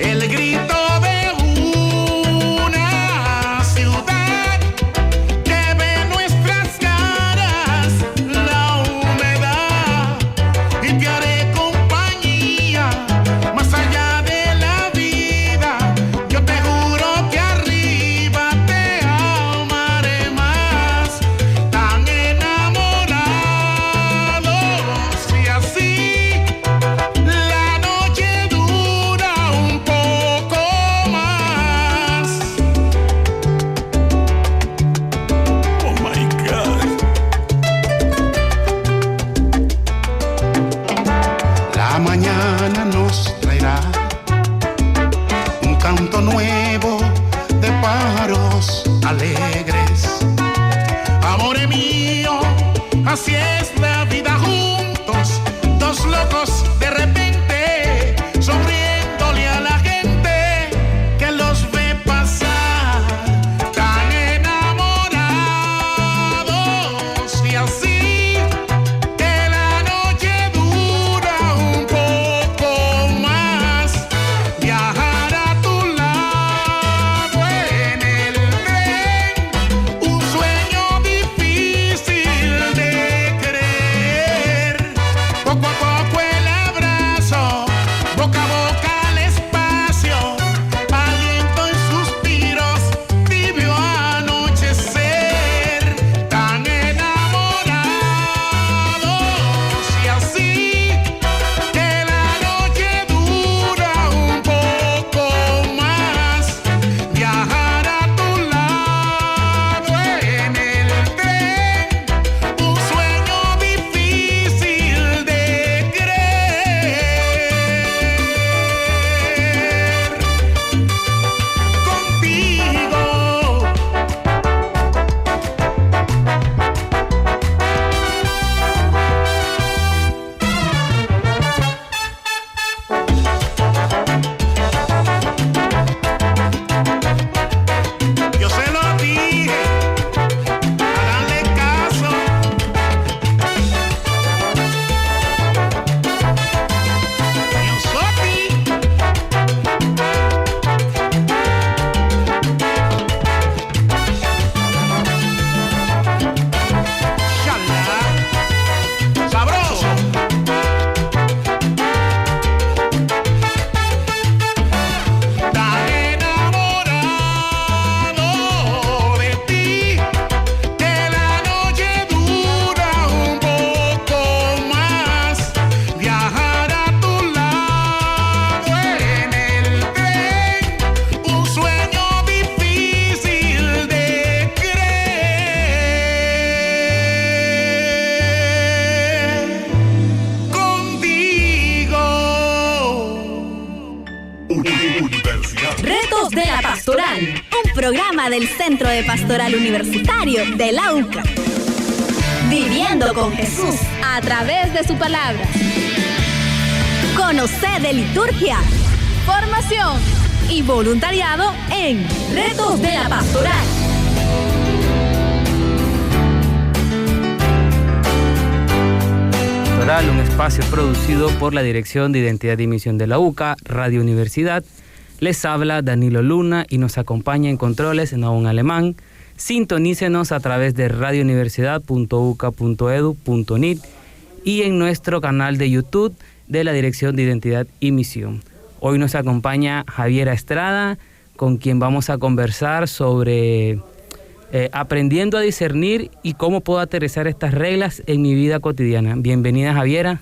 el grito de una ciudad que ve nuestras caras, la humedad, y te haré compañía más allá de la vida. Yo te juro que arriba te amaré más, tan enamorados y así la noche dura un poco más. Oh my God. La mañana nos traerá un canto nuevo de pájaros alegres. Amor mío, así es la vida juntos, dos locos de repente, sonriéndole a la gente que los ve pasar, tan enamorados y así que la noche dura un poco más. Viajar a tu lado en el tren, un sueño difícil de creer. Poco a poco el abrazo, boca a boca al espacio, aliento y suspiros, tibio anochecer, tan enamorados y así que la noche dura un poco más. Viajar a tu lado en el tren, un sueño difícil de creer. Contigo. Yo se lo dije, háganle caso. Yo soy Shalá, sabroso. Tan enamorado de ti que la noche dura un poco más. Viajar a tu lado en el tren, un sueño difícil de creer. Contigo. Universidad. Retos de la Pastoral, un programa del Centro de Pastoral Universitario de la UCA. Viviendo con Jesús a través de su palabra. Conocer de liturgia, formación y voluntariado en Retos de la Pastoral. Pastoral, un espacio producido por la Dirección de Identidad y Misión de la UCA, Radio Universidad. Les habla Danilo Luna y nos acompaña en controles Naum Alemán. Sintonícenos a través de radiouniversidad.uca.edu.nit y en nuestro canal de YouTube de la Dirección de Identidad y Misión. Hoy nos acompaña Javiera Estrada, con quien vamos a conversar sobre aprendiendo a discernir y cómo puedo aterrizar estas reglas en mi vida cotidiana. Bienvenida, Javiera.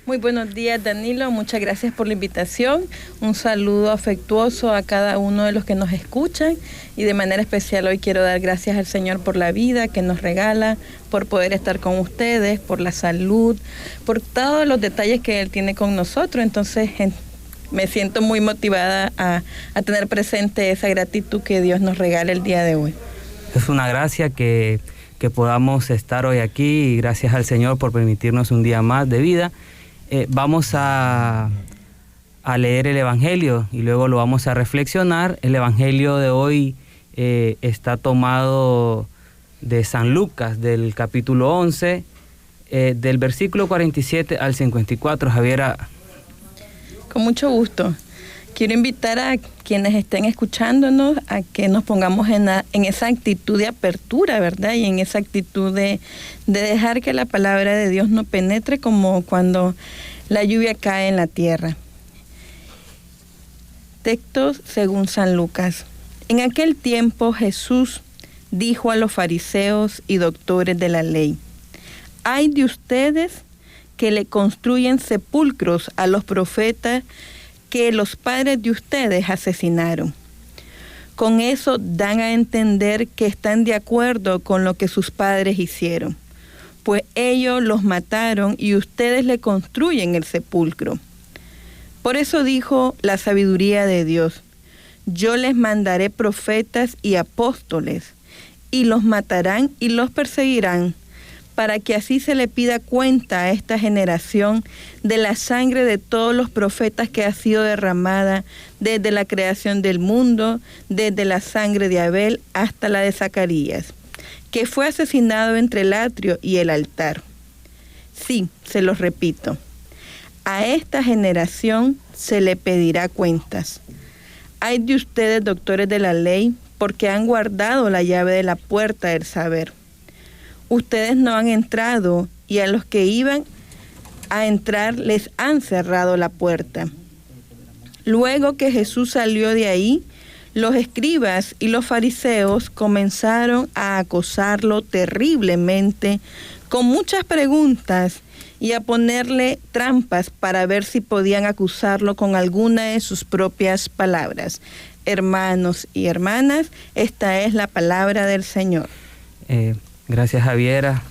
Muy buenos días, Danilo. Muchas gracias por la invitación. Un saludo afectuoso a cada uno de los que nos escuchan y de manera especial hoy quiero dar gracias al Señor por la vida que nos regala, por poder estar con ustedes, por la salud, por todos los detalles que Él tiene con nosotros. Entonces me siento muy motivada a tener presente esa gratitud que Dios nos regala el día de hoy. Es una gracia que podamos estar hoy aquí y gracias al Señor por permitirnos un día más de vida. Vamos a leer el Evangelio y luego lo vamos a reflexionar. El Evangelio de hoy está tomado de San Lucas, del capítulo 11, del versículo 47 al 54. Javiera. Con mucho gusto. quiero invitar a quienes estén escuchándonos a que nos pongamos en esa actitud de apertura, ¿verdad? Y en esa actitud de dejar que la palabra de Dios nos penetre como cuando la lluvia cae en la tierra. Textos según San Lucas. En aquel tiempo Jesús dijo a los fariseos y doctores de la ley: «Ay de ustedes que le construyen sepulcros a los profetas que los padres de ustedes asesinaron. Con eso dan a entender que están de acuerdo con lo que sus padres hicieron, pues ellos los mataron y ustedes le construyen el sepulcro. Por eso dijo la sabiduría de Dios: yo les mandaré profetas y apóstoles, y los matarán y los perseguirán, para que así se le pida cuenta a esta generación de la sangre de todos los profetas que ha sido derramada desde la creación del mundo, desde la sangre de Abel hasta la de Zacarías, que fue asesinado entre el atrio y el altar. Sí, se los repito, a esta generación se le pedirá cuentas. Ay de ustedes, doctores de la ley, porque han guardado la llave de la puerta del saber. Ustedes no han entrado, y a los que iban a entrar les han cerrado la puerta». Luego que Jesús salió de ahí, los escribas y los fariseos comenzaron a acosarlo terriblemente con muchas preguntas y a ponerle trampas para ver si podían acusarlo con alguna de sus propias palabras. Hermanos y hermanas, esta es la palabra del Señor. Gracias, Javiera,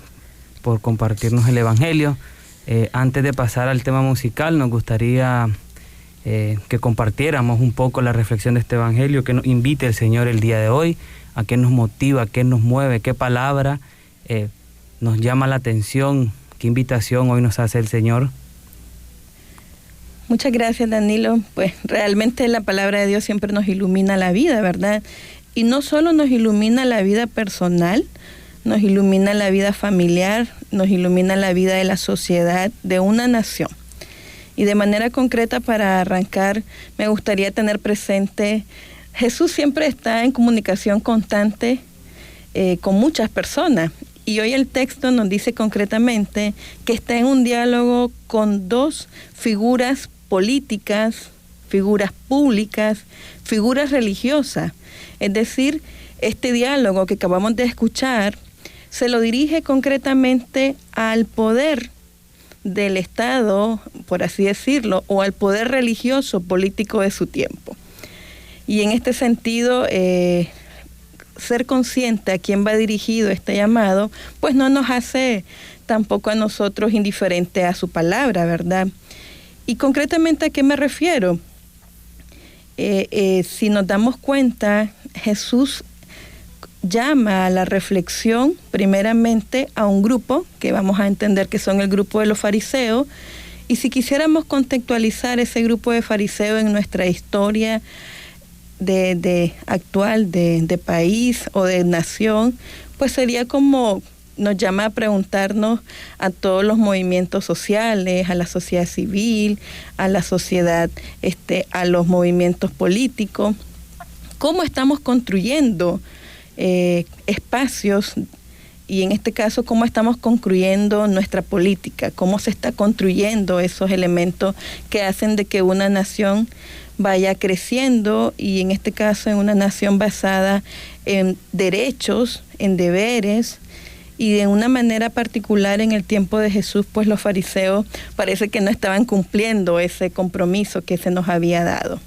por compartirnos el Evangelio. Antes de pasar al tema musical, nos gustaría que compartiéramos un poco la reflexión de este Evangelio, que nos invite el Señor el día de hoy, a qué nos motiva, a qué nos mueve, qué palabra nos llama la atención, qué invitación hoy nos hace el Señor. Muchas gracias, Danilo. Pues realmente la palabra de Dios siempre nos ilumina la vida, ¿verdad? Y no solo nos ilumina la vida personal, nos ilumina la vida familiar, nos ilumina la vida de la sociedad, de una nación. Y de manera concreta, para arrancar, me gustaría tener presente, Jesús siempre está en comunicación constante con muchas personas. Y hoy el texto nos dice concretamente que está en un diálogo con dos figuras políticas, figuras públicas, figuras religiosas. Es decir, este diálogo que acabamos de escuchar se lo dirige concretamente al poder del Estado, por así decirlo, o al poder religioso político de su tiempo. Y en este sentido, ser consciente a quién va dirigido este llamado, pues no nos hace tampoco a nosotros indiferentes a su palabra, ¿verdad? Y concretamente, ¿a qué me refiero? Si nos damos cuenta, Jesús llama a la reflexión primeramente a un grupo, que vamos a entender que son el grupo de los fariseos, y si quisiéramos contextualizar ese grupo de fariseos en nuestra historia actual de país o de nación, pues sería como nos llama a preguntarnos a todos los movimientos sociales, a la sociedad civil, a la sociedad, a los movimientos políticos, cómo estamos construyendo espacios, y en este caso cómo estamos construyendo nuestra política, cómo se está construyendo esos elementos que hacen de que una nación vaya creciendo, y en este caso en una nación basada en derechos, en deberes, y de una manera particular en el tiempo de Jesús, pues los fariseos parece que no estaban cumpliendo ese compromiso que se nos había dado.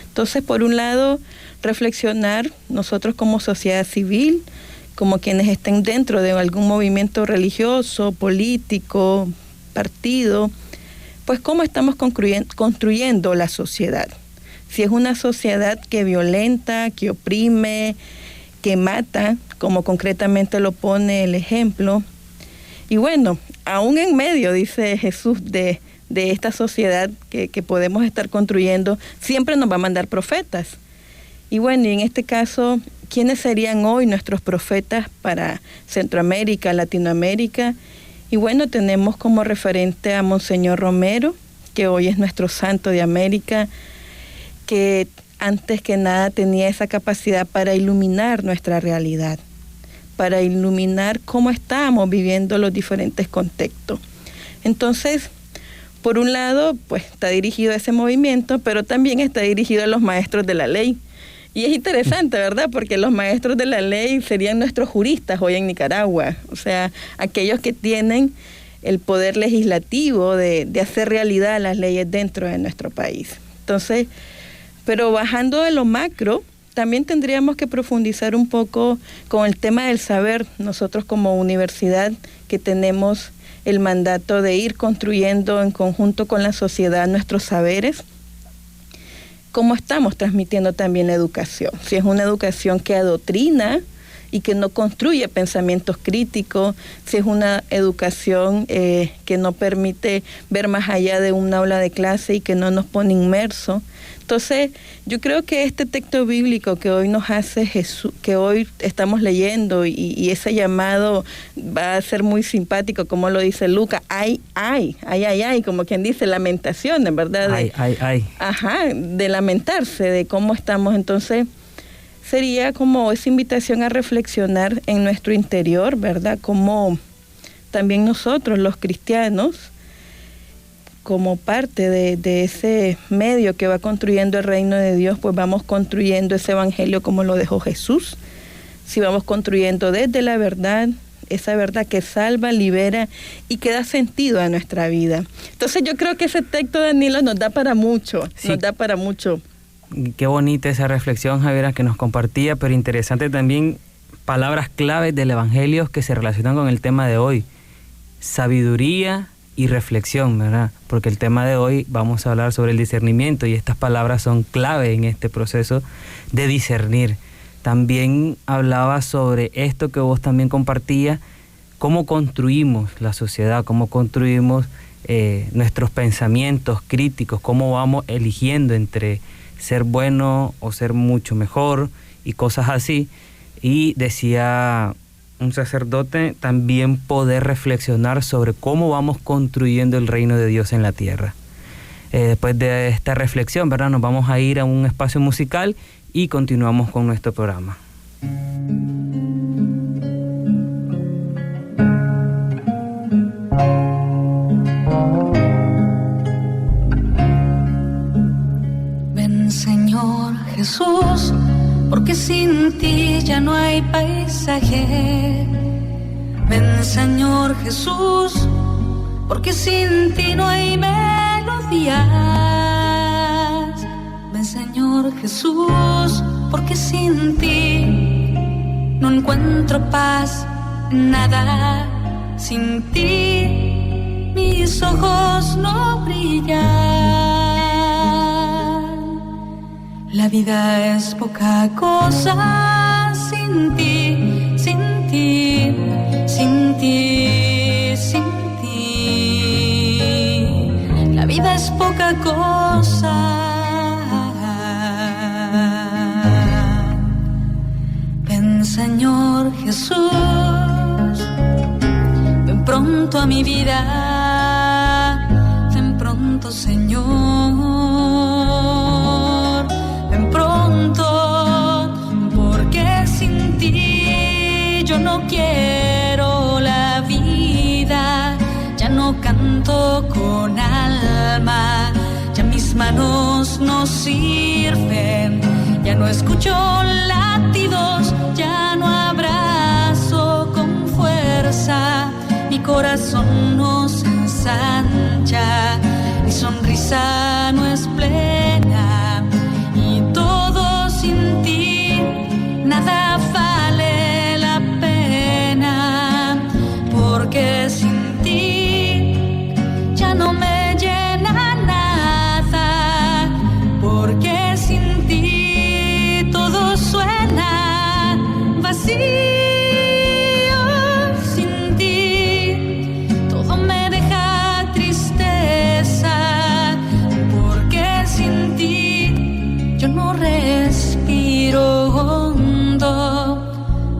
Entonces, por un lado, reflexionar nosotros como sociedad civil, como quienes estén dentro de algún movimiento religioso, político, partido, pues cómo estamos construyendo la sociedad. Si es una sociedad que violenta, que oprime, que mata, como concretamente lo pone el ejemplo. Y bueno, aún en medio, dice Jesús, de esta sociedad que podemos estar construyendo, siempre nos va a mandar profetas. Y bueno, y en este caso, ¿quiénes serían hoy nuestros profetas para Centroamérica, Latinoamérica? Y bueno, tenemos como referente a Monseñor Romero, que hoy es nuestro santo de América, que antes que nada tenía esa capacidad para iluminar nuestra realidad, para iluminar cómo estábamos viviendo los diferentes contextos. Entonces, por un lado, pues está dirigido a ese movimiento, pero también está dirigido a los maestros de la ley. Y es interesante, ¿verdad? Porque los maestros de la ley serían nuestros juristas hoy en Nicaragua, o sea, aquellos que tienen el poder legislativo de hacer realidad las leyes dentro de nuestro país. Entonces, pero bajando de lo macro, también tendríamos que profundizar un poco con el tema del saber. Nosotros como universidad que tenemos el mandato de ir construyendo en conjunto con la sociedad nuestros saberes, ¿cómo estamos transmitiendo también la educación? Si es una educación que adoctrina y que no construye pensamientos críticos, si es una educación que no permite ver más allá de un aula de clase y que no nos pone inmersos. Entonces, yo creo que este texto bíblico que hoy nos hace Jesús, que hoy estamos leyendo, y ese llamado va a ser muy simpático, como lo dice Lucas, ay, como quien dice, lamentaciones, ¿verdad? Ay. Ajá, de lamentarse de cómo estamos. Entonces, sería como esa invitación a reflexionar en nuestro interior, ¿verdad? Como también nosotros, los cristianos, como parte de ese medio que va construyendo el reino de Dios, pues vamos construyendo ese evangelio como lo dejó Jesús. Si vamos construyendo desde la verdad, esa verdad que salva, libera y que da sentido a nuestra vida. Entonces yo creo que ese texto, Danilo, nos da para mucho, sí. Nos da para mucho. Qué bonita esa reflexión, Javiera, que nos compartía, pero interesante también palabras claves del evangelio que se relacionan con el tema de hoy. Sabiduría y reflexión, ¿verdad? Porque el tema de hoy vamos a hablar sobre el discernimiento y estas palabras son clave en este proceso de discernir. También hablaba sobre esto que vos también compartías, cómo construimos la sociedad, cómo construimos nuestros pensamientos críticos, cómo vamos eligiendo entre ser bueno o ser mucho mejor y cosas así. Y decía un sacerdote, también poder reflexionar sobre cómo vamos construyendo el reino de Dios en la tierra. Después de esta reflexión, ¿verdad?, nos vamos a ir a un espacio musical y continuamos con nuestro programa. Ven, Señor Jesús, porque sin ti ya no hay paisaje. Ven, Señor Jesús, porque sin ti no hay melodías. Ven, Señor Jesús, porque sin ti no encuentro paz en nada. Sin ti mis ojos no brillan. La vida es poca cosa sin ti, sin ti, sin ti, sin ti. La vida es poca cosa. Ven, Señor Jesús, ven pronto a mi vida, ven pronto, Señor. Yo no quiero la vida, ya no canto con alma, ya mis manos no sirven, ya no escucho latidos, ya no abrazo con fuerza, mi corazón no se ensancha, mi sonrisa no es plena, y todo sin ti, nada vale la pena, porque sin ti ya no me llena nada, porque sin ti todo suena vacío, sin ti todo me deja tristeza, porque sin ti yo no respiro hondo,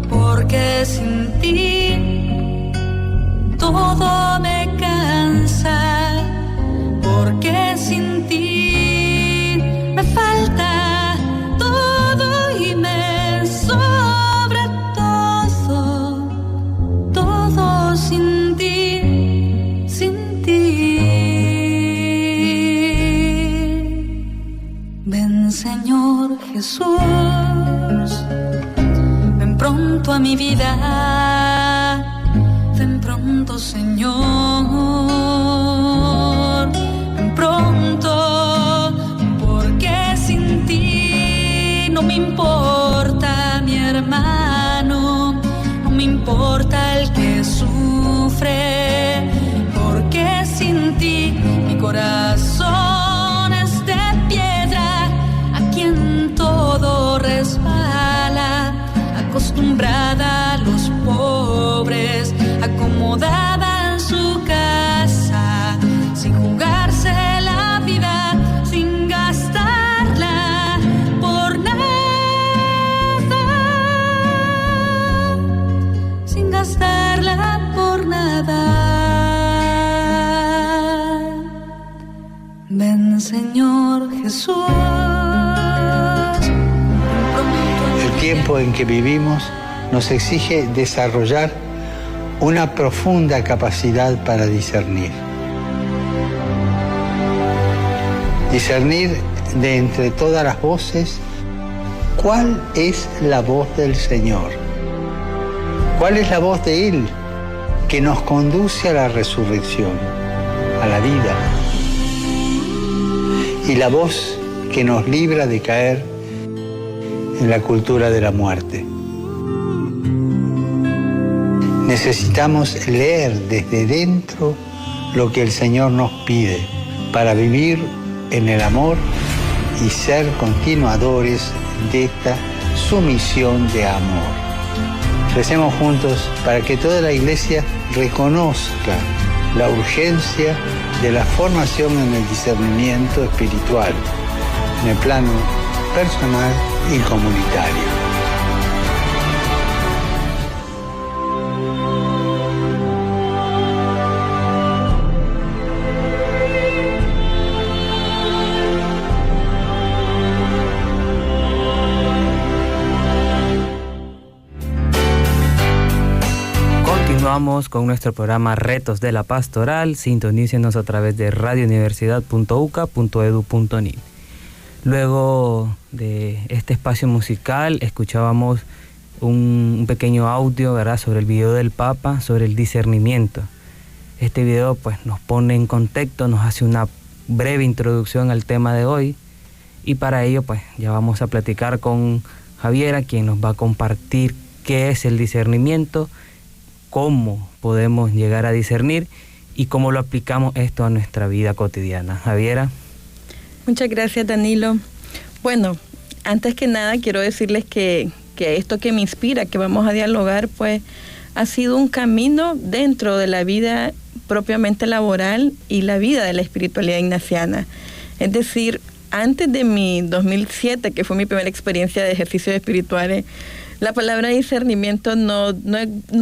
porque sin ti todo me cansa, porque sin ti me falta Ven, Señor Jesús, ven pronto a mi vida, ven pronto, Señor, ven pronto, porque sin ti no me importa mi hermano, no me importa el que sufre, porque sin ti mi corazón es de piedra, a quien todo resbala, acostumbrada a los pobres, acomodada en su casa, sin jugarse la vida, sin gastarla por nada, sin gastarla por nada. Ven, Señor Jesús. El tiempo en que vivimos nos exige desarrollar una profunda capacidad para discernir. Discernir de entre todas las voces, ¿cuál es la voz del Señor? ¿Cuál es la voz de Él que nos conduce a la resurrección, a la vida? Y la voz que nos libra de caer en la cultura de la muerte. Necesitamos leer desde dentro lo que el Señor nos pide para vivir en el amor y ser continuadores de esta sumisión de amor. Recemos juntos para que toda la Iglesia reconozca la urgencia de la formación en el discernimiento espiritual, en el plano personal y comunitario. Continuamos con nuestro programa Retos de la Pastoral. Sintonícenos a través de radiouniversidad.uca.edu.ni. Luego de este espacio musical escuchábamos un pequeño audio, ¿verdad?, sobre el video del Papa, sobre el discernimiento. Este video pues nos pone en contexto, nos hace una breve introducción al tema de hoy, y para ello pues ya vamos a platicar con Javiera, quien nos va a compartir qué es el discernimiento, cómo podemos llegar a discernir y cómo lo aplicamos esto a nuestra vida cotidiana. Javiera. Muchas gracias, Danilo. Bueno, antes que nada quiero decirles que esto que me inspira, que vamos a dialogar, pues ha sido un camino dentro de la vida propiamente laboral y la vida de la espiritualidad ignaciana. Es decir, antes de mi 2007, que fue mi primera experiencia de ejercicios espirituales, la palabra discernimiento no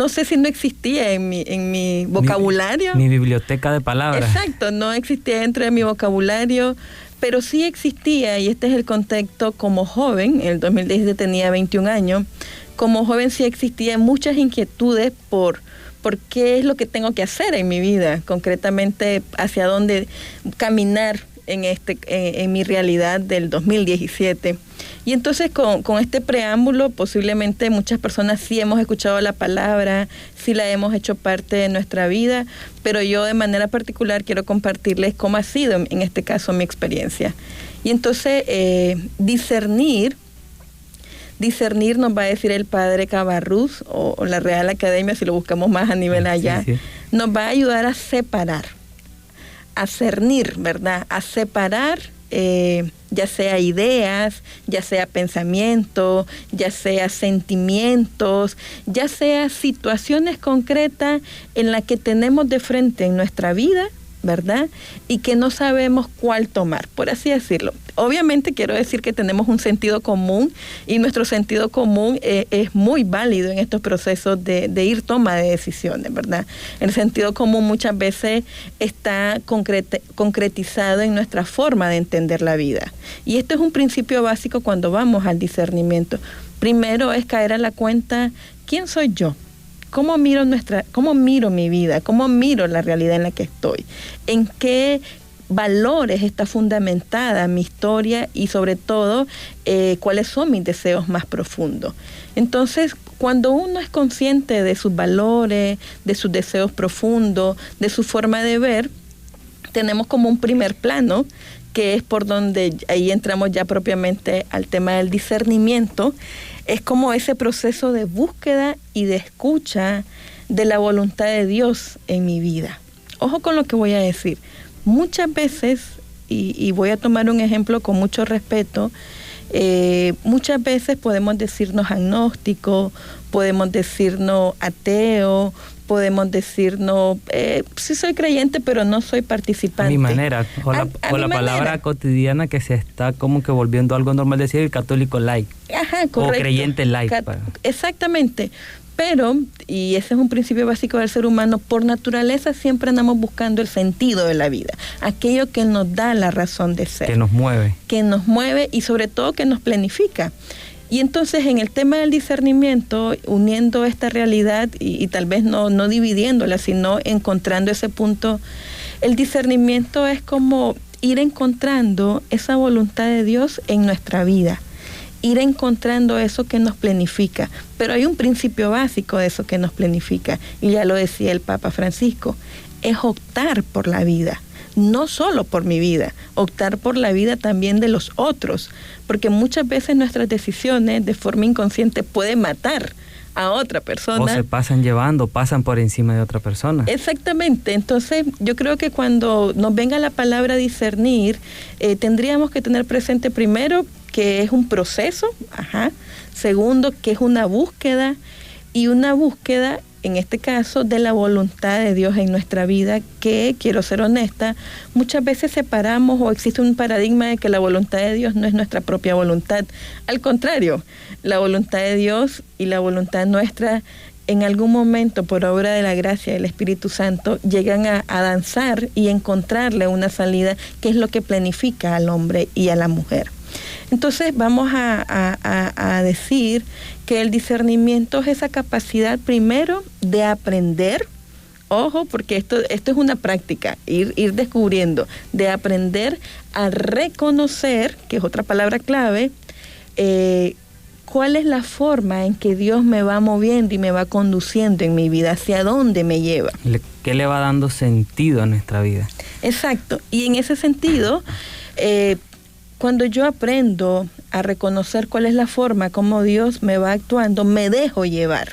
sé si no existía en mi vocabulario. Mi biblioteca de palabras. Exacto, no existía dentro de mi vocabulario, pero sí existía, y este es el contexto como joven. En el 2010 tenía 21 años. Como joven sí existían muchas inquietudes por qué es lo que tengo que hacer en mi vida, concretamente hacia dónde caminar en mi realidad del 2017. Y entonces con este preámbulo, posiblemente muchas personas sí hemos escuchado la palabra, sí la hemos hecho parte de nuestra vida, pero yo de manera particular quiero compartirles cómo ha sido en este caso mi experiencia. Y entonces discernir nos va a decir el padre Cabarrús, o la Real Academia, si lo buscamos más a nivel allá, sí. Nos va a ayudar a separar, a cernir, ¿verdad? A separar ya sea ideas, ya sea pensamientos, ya sea sentimientos, ya sea situaciones concretas en las que tenemos de frente en nuestra vida, ¿verdad? Y que no sabemos cuál tomar, por así decirlo. Obviamente quiero decir que tenemos un sentido común, y nuestro sentido común es muy válido en estos procesos de ir toma de decisiones, ¿verdad? El sentido común muchas veces está concretizado en nuestra forma de entender la vida. Y este es un principio básico cuando vamos al discernimiento. Primero es caer a la cuenta, ¿quién soy yo? ¿Cómo miro mi vida? ¿Cómo miro la realidad en la que estoy? ¿En qué valores está fundamentada mi historia y sobre todo cuáles son mis deseos más profundos. Entonces, cuando uno es consciente de sus valores, de sus deseos profundos, de su forma de ver, tenemos como un primer plano, que es por donde ahí entramos ya propiamente al tema del discernimiento. Es como ese proceso de búsqueda y de escucha de la voluntad de Dios en mi vida. Ojo con lo que voy a decir. Muchas veces, y voy a tomar un ejemplo con mucho respeto, muchas veces podemos decirnos agnósticos, podemos decirnos ateo, podemos decirnos, sí soy creyente, pero no soy participante. A mi manera, o la mi palabra manera cotidiana que se está como que volviendo algo normal decir, el católico light. Ajá, correcto. O creyente light. Exactamente. Pero, y ese es un principio básico del ser humano, por naturaleza siempre andamos buscando el sentido de la vida, aquello que nos da la razón de ser. Que nos mueve. Que nos mueve y sobre todo que nos planifica. Y entonces en el tema del discernimiento, uniendo esta realidad y tal vez no dividiéndola, sino encontrando ese punto, el discernimiento es como ir encontrando esa voluntad de Dios en nuestra vida. Ir encontrando eso que nos planifica. Pero hay un principio básico de eso que nos planifica, y ya lo decía el Papa Francisco, es optar por la vida, no solo por mi vida, optar por la vida también de los otros, porque muchas veces nuestras decisiones de forma inconsciente pueden matar a otra persona. O se pasan por encima de otra persona. Exactamente. Entonces, yo creo que cuando nos venga la palabra discernir, tendríamos que tener presente primero que es un proceso, segundo, que es una búsqueda, y una búsqueda, en este caso, de la voluntad de Dios en nuestra vida, que, quiero ser honesta, muchas veces separamos o existe un paradigma de que la voluntad de Dios no es nuestra propia voluntad. Al contrario, la voluntad de Dios y la voluntad nuestra, en algún momento, por obra de la gracia del Espíritu Santo, llegan a danzar y encontrarle una salida, que es lo que planifica al hombre y a la mujer. Entonces vamos a decir que el discernimiento es esa capacidad primero de aprender, ojo, porque esto es una práctica, ir descubriendo, de aprender a reconocer, que es otra palabra clave, cuál es la forma en que Dios me va moviendo y me va conduciendo en mi vida, hacia dónde me lleva. ¿Qué le va dando sentido a nuestra vida? Exacto, y en ese sentido, cuando yo aprendo a reconocer cuál es la forma como Dios me va actuando, me dejo llevar.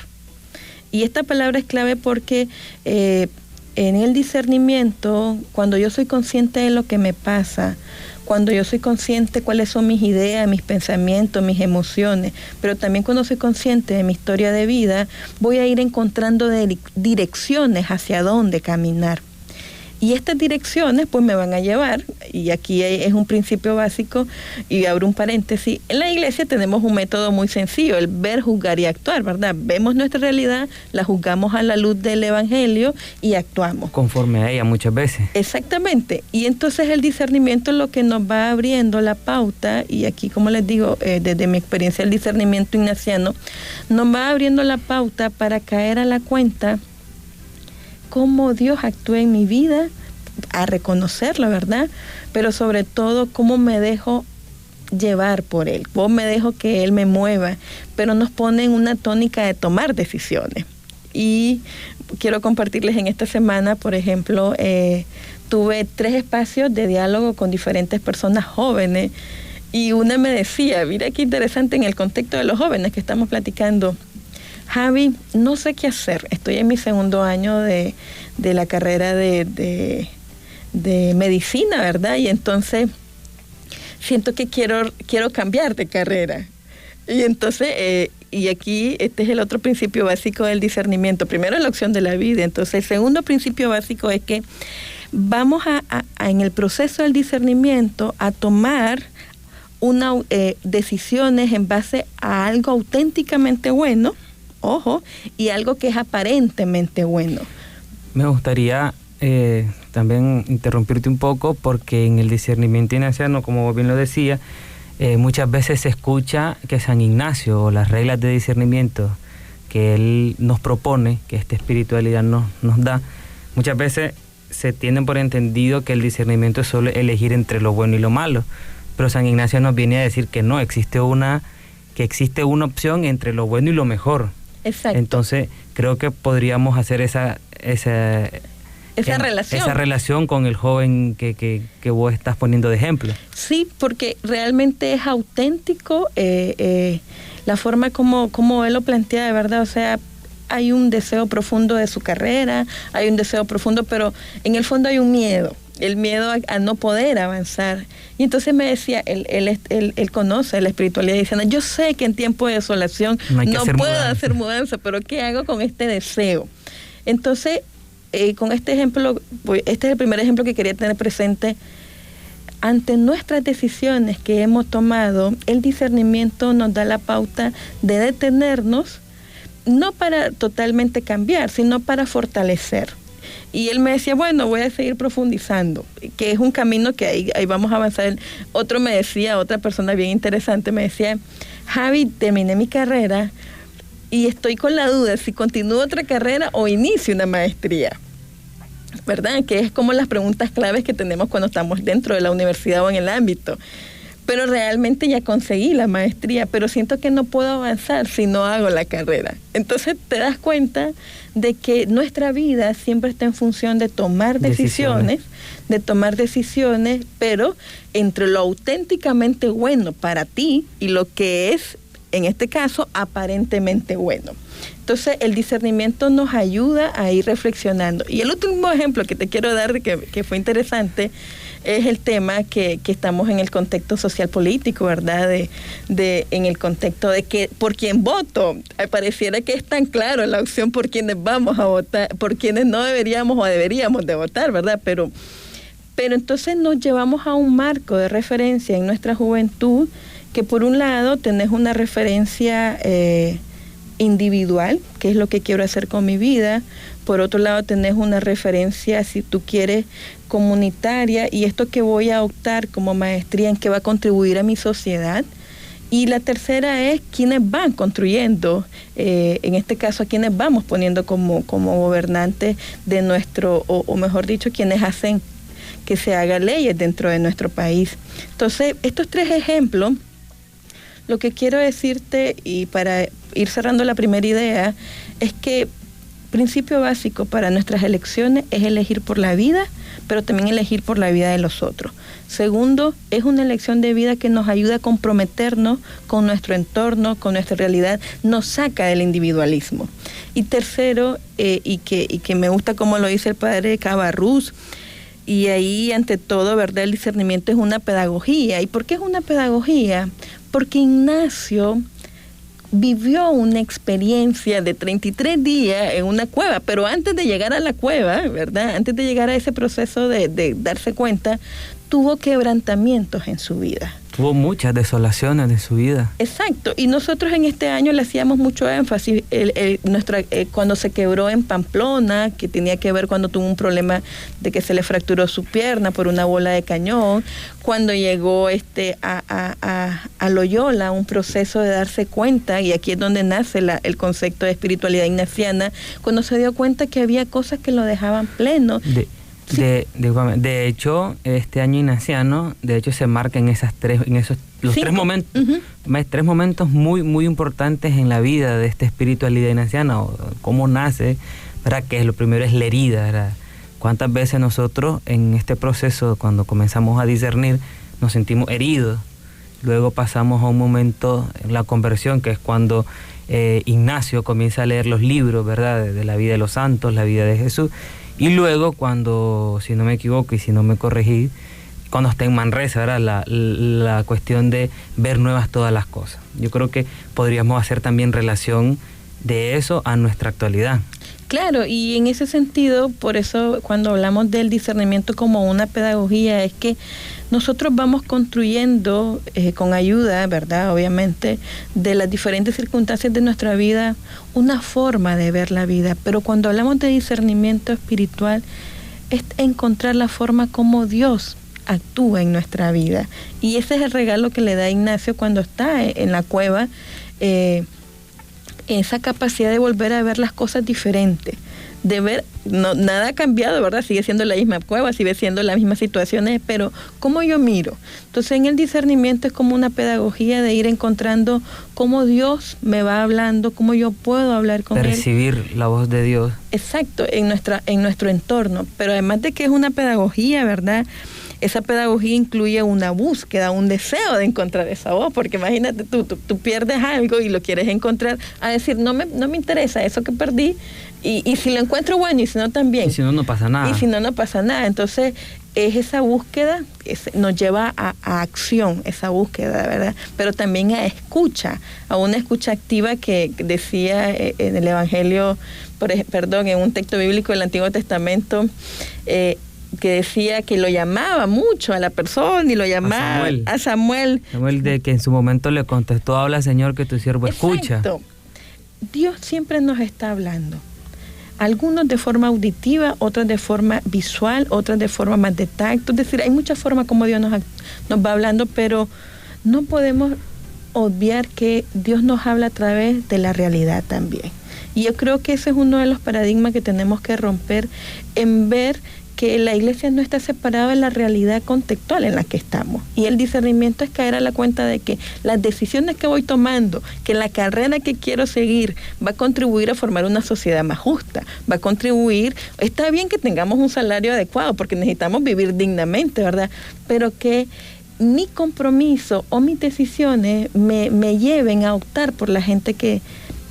Y esta palabra es clave porque en el discernimiento, cuando yo soy consciente de lo que me pasa, cuando yo soy consciente de cuáles son mis ideas, mis pensamientos, mis emociones, pero también cuando soy consciente de mi historia de vida, voy a ir encontrando direcciones hacia dónde caminar. Y estas direcciones pues me van a llevar, y aquí es un principio básico, y abro un paréntesis, en la iglesia tenemos un método muy sencillo, el ver, juzgar y actuar, ¿verdad? Vemos nuestra realidad, la juzgamos a la luz del Evangelio y actuamos. Conforme a ella muchas veces. Exactamente, y entonces el discernimiento es lo que nos va abriendo la pauta, y aquí como les digo, desde mi experiencia el discernimiento ignaciano, nos va abriendo la pauta para caer a la cuenta cómo Dios actúa en mi vida, a reconocerlo, ¿verdad? Pero sobre todo, cómo me dejo llevar por Él, cómo me dejo que Él me mueva, pero nos pone en una tónica de tomar decisiones. Y quiero compartirles en esta semana, por ejemplo, tuve 3 espacios de diálogo con diferentes personas jóvenes, y una me decía, mira qué interesante en el contexto de los jóvenes que estamos platicando, Javi, no sé qué hacer. Estoy en mi 2º año de la carrera de medicina, ¿verdad? Y entonces siento que quiero cambiar de carrera. Y entonces, y aquí este es el otro principio básico del discernimiento. Primero, la opción de la vida. Entonces, el segundo principio básico es que vamos en el proceso del discernimiento a tomar decisiones en base a algo auténticamente bueno, ojo, y algo que es aparentemente bueno. Me gustaría también interrumpirte un poco, porque en el discernimiento ignaciano, como bien lo decía, muchas veces se escucha que San Ignacio, o las reglas de discernimiento que él nos propone, que esta espiritualidad nos da, muchas veces se tiene por entendido que el discernimiento es solo elegir entre lo bueno y lo malo, pero San Ignacio nos viene a decir que no, existe una opción entre lo bueno y lo mejor. Exacto. Entonces creo que podríamos hacer esa relación con el joven que vos estás poniendo de ejemplo. Sí, porque realmente es auténtico la forma como él lo plantea, de verdad. O sea, hay un deseo profundo de su carrera, hay un deseo profundo, pero en el fondo hay un miedo. El miedo a no poder avanzar. Y entonces me decía, él conoce la espiritualidad diciendo, yo sé que en tiempo de desolación no puedo hacer mudanza, pero ¿qué hago con este deseo? Entonces, con este ejemplo, este es el primer ejemplo que quería tener presente. Ante nuestras decisiones que hemos tomado, el discernimiento nos da la pauta de detenernos, no para totalmente cambiar, sino para fortalecer. Y él me decía, bueno, voy a seguir profundizando, que es un camino que ahí vamos a avanzar. Otro me decía, otra persona bien interesante, me decía, Javi, terminé mi carrera y estoy con la duda si continúo otra carrera o inicio una maestría, ¿verdad? Que es como las preguntas claves que tenemos cuando estamos dentro de la universidad o en el ámbito. Pero realmente ya conseguí la maestría, pero siento que no puedo avanzar si no hago la carrera. Entonces te das cuenta de que nuestra vida siempre está en función de tomar decisiones, pero entre lo auténticamente bueno para ti y lo que es, en este caso, aparentemente bueno. Entonces el discernimiento nos ayuda a ir reflexionando. Y el último ejemplo que te quiero dar, que fue interesante, es el tema que estamos en el contexto social político, ¿verdad? En el contexto de que por quién voto, pareciera que es tan claro la opción por quienes vamos a votar, por quienes no deberíamos o deberíamos de votar, ¿verdad? Pero entonces nos llevamos a un marco de referencia en nuestra juventud, que por un lado tenés una referencia individual, que es lo que quiero hacer con mi vida. Por otro lado tenés una referencia, si tú quieres, comunitaria, y esto que voy a optar como maestría, en qué va a contribuir a mi sociedad. Y la tercera es quienes van construyendo, en este caso a quienes vamos poniendo como gobernantes de nuestro, o mejor dicho, quienes hacen que se hagan leyes dentro de nuestro país. Entonces, estos tres ejemplos, lo que quiero decirte, y para ir cerrando la primera idea, es que principio básico para nuestras elecciones es elegir por la vida, pero también elegir por la vida de los otros. Segundo, es una elección de vida que nos ayuda a comprometernos con nuestro entorno, con nuestra realidad, nos saca del individualismo. Y tercero, y que me gusta como lo dice el padre Cabarrús, y ahí ante todo, ¿verdad?, el discernimiento es una pedagogía. ¿Y por qué es una pedagogía? Porque Ignacio vivió una experiencia de 33 días en una cueva, pero antes de llegar a la cueva, ¿verdad?, antes de llegar a ese proceso de darse cuenta, tuvo quebrantamientos en su vida. Tuvo muchas desolaciones de su vida. Exacto, y nosotros en este año le hacíamos mucho énfasis, cuando se quebró en Pamplona, que tenía que ver cuando tuvo un problema de que se le fracturó su pierna por una bola de cañón, cuando llegó a Loyola, un proceso de darse cuenta, y aquí es donde nace el concepto de espiritualidad ignaciana, cuando se dio cuenta que había cosas que lo dejaban pleno. De hecho, este año ignaciano, de hecho se marca en tres momentos muy, muy importantes en la vida de esta espiritualidad ignaciana, o cómo nace, ¿verdad? Que lo primero es la herida, ¿verdad? ¿Cuántas veces nosotros en este proceso, cuando comenzamos a discernir, nos sentimos heridos? Luego pasamos a un momento en la conversión, que es cuando Ignacio comienza a leer los libros, ¿verdad?, de la vida de los santos, la vida de Jesús. Y luego cuando, si no me equivoco y si no me corregí, cuando está en Manresa, ¿verdad?, la cuestión de ver nuevas todas las cosas. Yo creo que podríamos hacer también relación de eso a nuestra actualidad. Claro, y en ese sentido, por eso cuando hablamos del discernimiento como una pedagogía, es que nosotros vamos construyendo con ayuda, ¿verdad?, obviamente, de las diferentes circunstancias de nuestra vida, una forma de ver la vida. Pero cuando hablamos de discernimiento espiritual, es encontrar la forma como Dios actúa en nuestra vida. Y ese es el regalo que le da Ignacio cuando está en la cueva, esa capacidad de volver a ver las cosas diferentes, de ver, no, nada ha cambiado, ¿verdad? Sigue siendo la misma cueva, sigue siendo las mismas situaciones, pero ¿cómo yo miro? Entonces en el discernimiento es como una pedagogía de ir encontrando cómo Dios me va hablando, cómo yo puedo hablar con Él. Percibir la voz de Dios. Exacto, en nuestro entorno, pero además de que es una pedagogía, ¿verdad? Esa pedagogía incluye una búsqueda, un deseo de encontrar esa voz, porque imagínate tú pierdes algo y lo quieres encontrar, a decir, no me interesa eso que perdí, y si lo encuentro, bueno, y si no, también. Y si no, no pasa nada. Y si no, no pasa nada. Entonces, es esa búsqueda que nos lleva a acción, esa búsqueda, ¿verdad? Pero también a escucha, a una escucha activa que decía en el Evangelio, en un texto bíblico del Antiguo Testamento, que decía que lo llamaba mucho a la persona y lo llamaba a Samuel. Samuel, de que en su momento le contestó, habla Señor, que tu siervo escucha. Exacto. Dios siempre nos está hablando. Algunos de forma auditiva, otros de forma visual, otros de forma más de tacto. Es decir, hay muchas formas como Dios nos va hablando, pero no podemos obviar que Dios nos habla a través de la realidad también. Y yo creo que ese es uno de los paradigmas que tenemos que romper, en ver que la iglesia no está separada de la realidad contextual en la que estamos. Y el discernimiento es caer a la cuenta de que las decisiones que voy tomando, que la carrera que quiero seguir va a contribuir a formar una sociedad más justa, va a contribuir, está bien que tengamos un salario adecuado porque necesitamos vivir dignamente, ¿verdad? Pero que mi compromiso o mis decisiones me lleven a optar por la gente que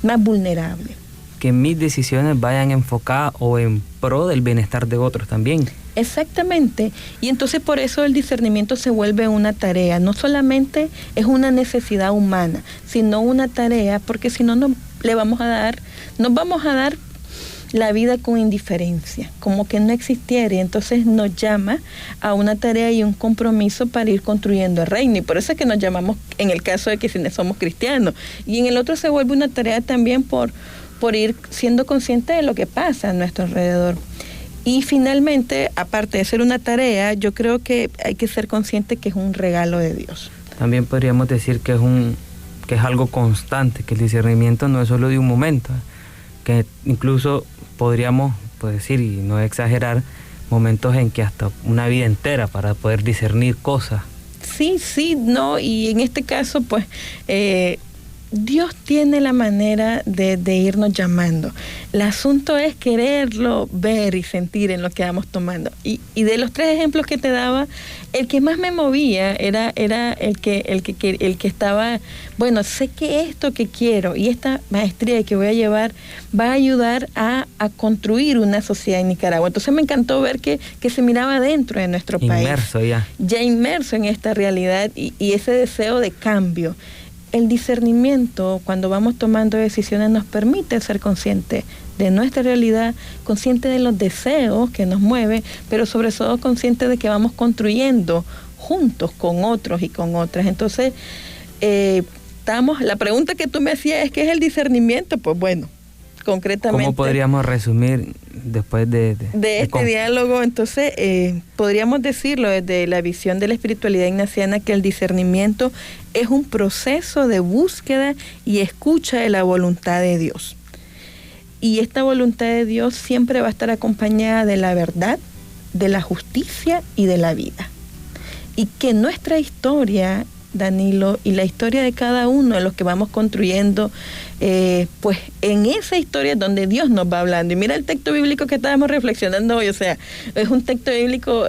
más vulnerable. Que mis decisiones vayan enfocadas o en pro del bienestar de otros también. Exactamente. Y entonces por eso el discernimiento se vuelve una tarea. No solamente es una necesidad humana, sino una tarea, porque si no nos vamos a dar la vida con indiferencia, como que no existiera, y entonces nos llama a una tarea y un compromiso para ir construyendo el reino, y por eso es que nos llamamos, en el caso de que somos cristianos, y en el otro se vuelve una tarea también por ir siendo consciente de lo que pasa a nuestro alrededor. Y finalmente, aparte de ser una tarea, yo creo que hay que ser consciente que es un regalo de Dios. También podríamos decir que es algo constante, que el discernimiento no es solo de un momento, que incluso podríamos decir, y no exagerar, momentos en que hasta una vida entera para poder discernir cosas. Sí, no, y en este caso, pues, Dios tiene la manera de irnos llamando. El asunto es quererlo ver y sentir en lo que vamos tomando. Y de los 3 ejemplos que te daba, el que más me movía era el que estaba, bueno, sé que esto que quiero y esta maestría que voy a llevar va a ayudar a construir una sociedad en Nicaragua. Entonces me encantó ver que se miraba dentro de nuestro país. Inmerso ya. Ya inmerso en esta realidad y ese deseo de cambio. El discernimiento, cuando vamos tomando decisiones, nos permite ser conscientes de nuestra realidad, conscientes de los deseos que nos mueven, pero sobre todo conscientes de que vamos construyendo juntos con otros y con otras. Entonces, la pregunta que tú me hacías es ¿qué es el discernimiento? Pues bueno, concretamente. ¿Cómo podríamos resumir después de este diálogo? Entonces, podríamos decirlo desde la visión de la espiritualidad ignaciana, que el discernimiento es un proceso de búsqueda y escucha de la voluntad de Dios. Y esta voluntad de Dios siempre va a estar acompañada de la verdad, de la justicia y de la vida. Y que nuestra historia, Danilo, y la historia de cada uno de los que vamos construyendo, pues en esa historia es donde Dios nos va hablando. Y mira el texto bíblico que estábamos reflexionando hoy, o sea, es un texto bíblico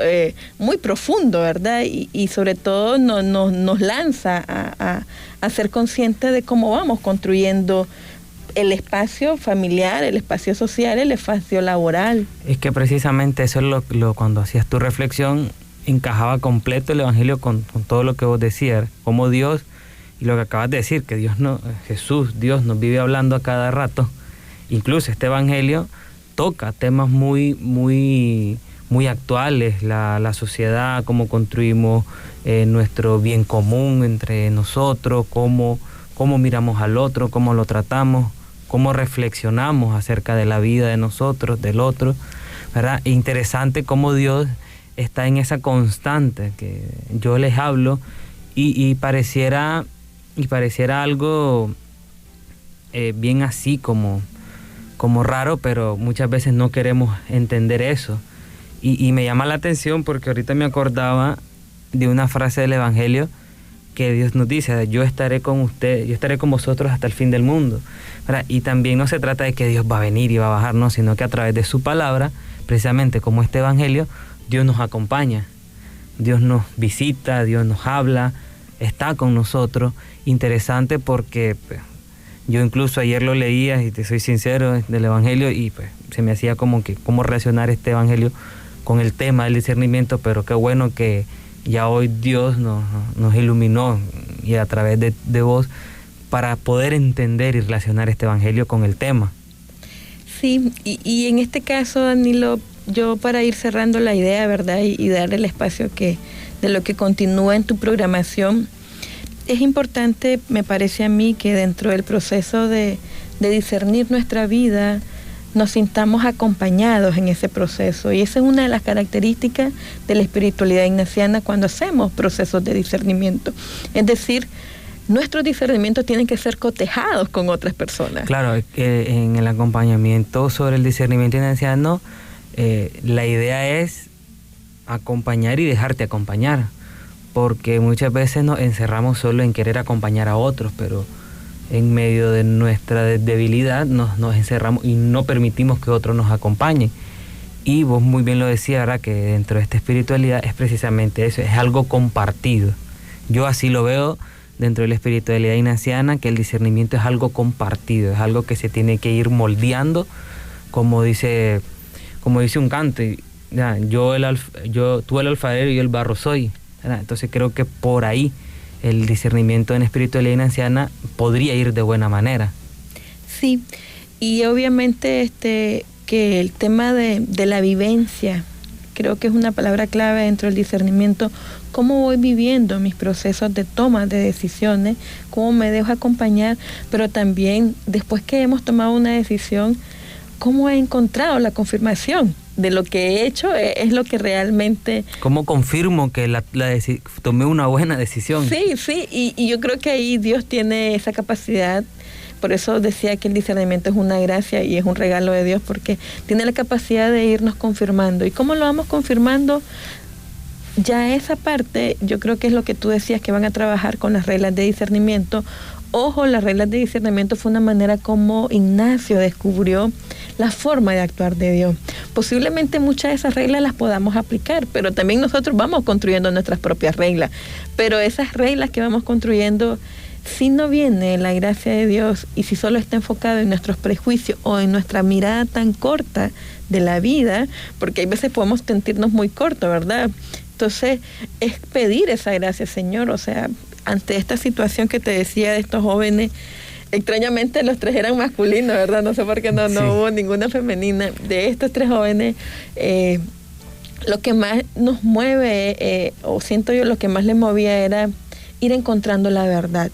muy profundo, ¿verdad? Y sobre todo nos lanza a ser conscientes de cómo vamos construyendo el espacio familiar, el espacio social, el espacio laboral. Es que precisamente eso es cuando hacías tu reflexión, encajaba completo el Evangelio con todo lo que vos decías, como Dios, y lo que acabas de decir, que Dios nos vive hablando a cada rato. Incluso este Evangelio toca temas muy, muy, muy actuales, la sociedad, cómo construimos nuestro bien común entre nosotros, cómo miramos al otro, cómo lo tratamos, cómo reflexionamos acerca de la vida de nosotros, del otro, ¿verdad? E interesante cómo Dios está en esa constante que yo les hablo y pareciera algo bien así como como raro, pero muchas veces no queremos entender eso. Y me llama la atención porque ahorita me acordaba de una frase del Evangelio que Dios nos dice: yo estaré con usted, yo estaré con vosotros hasta el fin del mundo, ¿verdad? Y también no se trata de que Dios va a venir y va a bajar, no, sino que a través de su palabra, precisamente como este Evangelio, Dios nos acompaña, Dios nos visita, Dios nos habla, está con nosotros. Interesante porque pues, yo incluso ayer lo leía, y te soy sincero, del Evangelio, y pues se me hacía como que cómo relacionar este Evangelio con el tema del discernimiento, pero qué bueno que ya hoy Dios nos iluminó y a través de vos para poder entender y relacionar este Evangelio con el tema. Sí, y en este caso, Danilo, yo para ir cerrando la idea, ¿verdad? Y dar el espacio de lo que continúa en tu programación, es importante, me parece a mí, que dentro del proceso de discernir nuestra vida, nos sintamos acompañados en ese proceso. Y esa es una de las características de la espiritualidad ignaciana cuando hacemos procesos de discernimiento. Es decir, nuestros discernimientos tienen que ser cotejados con otras personas. Claro, es que en el acompañamiento sobre el discernimiento ignaciano, la idea es acompañar y dejarte acompañar, porque muchas veces nos encerramos solo en querer acompañar a otros, pero en medio de nuestra debilidad nos encerramos y no permitimos que otros nos acompañen. Y vos muy bien lo decías, ¿verdad? Que dentro de esta espiritualidad es precisamente eso, es algo compartido. Yo así lo veo dentro de la espiritualidad ignaciana, que el discernimiento es algo compartido, es algo que se tiene que ir moldeando, como dice un canto, ya, tú el alfarero y yo el barro soy, ¿verdad? Entonces creo que por ahí el discernimiento en espiritualidad ignaciana podría ir de buena manera. Sí, y obviamente que el tema de la vivencia, creo que es una palabra clave dentro del discernimiento. Cómo voy viviendo mis procesos de toma de decisiones, cómo me dejo acompañar, pero también después que hemos tomado una decisión, cómo he encontrado la confirmación de lo que he hecho es lo que realmente... ¿Cómo confirmo que tomé una buena decisión? Sí, y yo creo que ahí Dios tiene esa capacidad. Por eso decía que el discernimiento es una gracia y es un regalo de Dios, porque tiene la capacidad de irnos confirmando. ¿Y cómo lo vamos confirmando? Ya esa parte, yo creo que es lo que tú decías, que van a trabajar con las reglas de discernimiento. Ojo, las reglas de discernimiento fue una manera como Ignacio descubrió la forma de actuar de Dios. Posiblemente muchas de esas reglas las podamos aplicar, pero también nosotros vamos construyendo nuestras propias reglas. Pero esas reglas que vamos construyendo, si no viene la gracia de Dios y si solo está enfocado en nuestros prejuicios o en nuestra mirada tan corta de la vida, porque hay veces podemos sentirnos muy cortos, ¿verdad? Entonces, es pedir esa gracia, Señor. O sea, ante esta situación que te decía de estos jóvenes, extrañamente los tres eran masculinos, ¿verdad? No sé por qué no hubo ninguna femenina. De estos tres jóvenes, lo que más nos mueve, o siento yo, lo que más les movía era ir encontrando la verdad.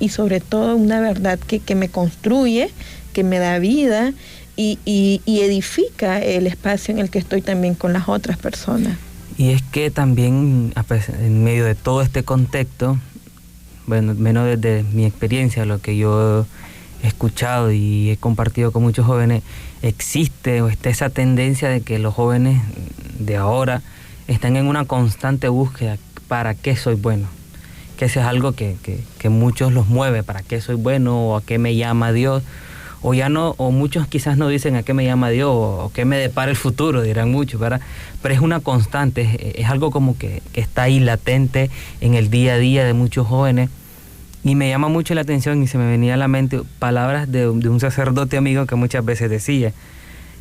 Y sobre todo una verdad que me construye, que me da vida y edifica el espacio en el que estoy también con las otras personas. Y es que también, en medio de todo este contexto, bueno, menos desde mi experiencia, lo que yo he escuchado y he compartido con muchos jóvenes, existe o está esa tendencia de que los jóvenes de ahora están en una constante búsqueda. ¿Para qué soy bueno? Que eso es algo que muchos los mueve. ¿Para qué soy bueno? ¿O a qué me llama Dios? O ya no, o muchos quizás no dicen a qué me llama Dios o qué me depara el futuro, dirán muchos, ¿verdad? Pero es una constante, es algo como que está ahí latente en el día a día de muchos jóvenes. Y me llama mucho la atención y se me venía a la mente palabras de un sacerdote amigo que muchas veces decía,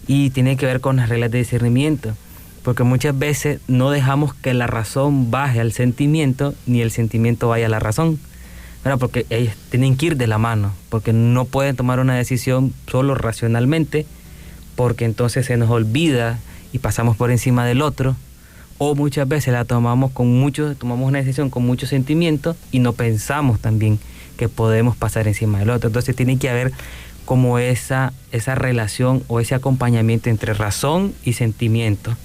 y tiene que ver con las reglas de discernimiento, porque muchas veces no dejamos que la razón baje al sentimiento, ni el sentimiento vaya a la razón. ¿Verdad? Porque ellos tienen que ir de la mano, porque no pueden tomar una decisión solo racionalmente, porque entonces se nos olvida y pasamos por encima del otro, o muchas veces tomamos una decisión con mucho sentimiento y no pensamos también que podemos pasar encima del otro. Entonces tiene que haber como esa relación o ese acompañamiento entre razón y sentimiento.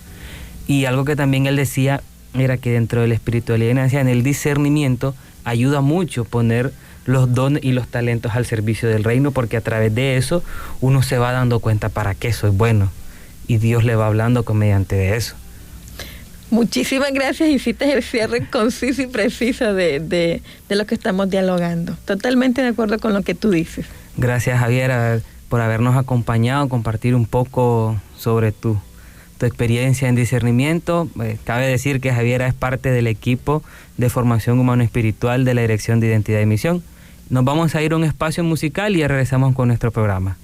Y algo que también él decía era que dentro de la espiritualidad ignaciana, el discernimiento ayuda mucho poner los dones y los talentos al servicio del reino, porque a través de eso uno se va dando cuenta para qué soy bueno y Dios le va hablando mediante de eso. Muchísimas gracias. Hiciste el cierre conciso y preciso de lo que estamos dialogando. Totalmente de acuerdo con lo que tú dices. Gracias, Javiera, por habernos acompañado, compartir un poco sobre tu experiencia en discernimiento. Cabe decir que Javiera es parte del equipo de formación humano-espiritual de la Dirección de Identidad y Misión. Nos vamos a ir a un espacio musical y ya regresamos con nuestro programa.